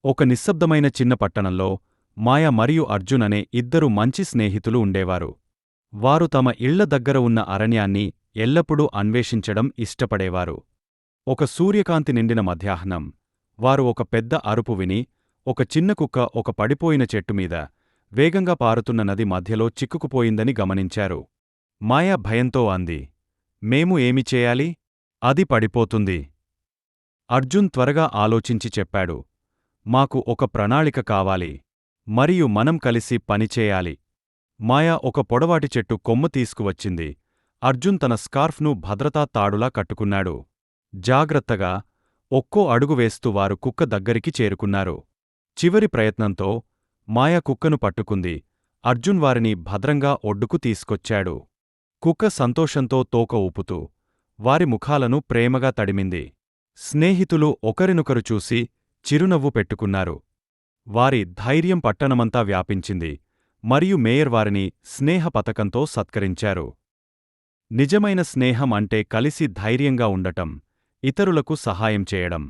ఒక నిశ్శబ్దమైన చిన్న పట్టణంలో మాయ మరియు అర్జున్ అనే ఇద్దరు మంచి స్నేహితులు ఉండేవారు. వారు తమ ఇళ్ల దగ్గర ఉన్న అరణ్యాన్ని ఎల్లప్పుడూ అన్వేషించడం ఇష్టపడేవారు. ఒక సూర్యకాంతి నిండిన మధ్యాహ్నం వారు ఒక పెద్ద అరుపు విని, ఒక చిన్న కుక్క ఒక పడిపోయిన చెట్టుమీద వేగంగా పారుతున్న నది మధ్యలో చిక్కుకుపోయిందని గమనించారు. మాయ భయంతో అంది, మేము ఏమి చేయాలి? అది పడిపోతుంది. అర్జున్ త్వరగా ఆలోచించి చెప్పాడు, మాకు ఒక ప్రణాళిక కావాలి. మరియు మనం కలిసి పనిచేయాలి. మాయ ఒక పొడవాటి చెట్టు కొమ్ము తీసుకువచ్చింది. అర్జున్ తన స్కార్ఫ్ను భద్రతా తాడులా కట్టుకున్నాడు. జాగ్రత్తగా ఒక్కో అడుగు వేస్తూ వారు కుక్క దగ్గరికి చేరుకున్నారు. చివరి ప్రయత్నంతో మాయ కుక్కను పట్టుకుంది. అర్జున్ వారిని భద్రంగా ఒడ్డుకు తీసుకొచ్చాడు. కుక్క సంతోషంతో తోక ఊపుతూ వారి ముఖాలను ప్రేమగా తడిమింది. స్నేహితులు ఒకరినొకరు చూసి చిరునవ్వు పెట్టుకున్నారు. వారి ధైర్యం పట్టణమంతా వ్యాపించింది, మరియు మేయర్ వారిని స్నేహ పతకంతో సత్కరించారు. నిజమైన స్నేహం అంటే కలిసి ధైర్యంగా ఉండటం, ఇతరులకు సహాయం చేయడం.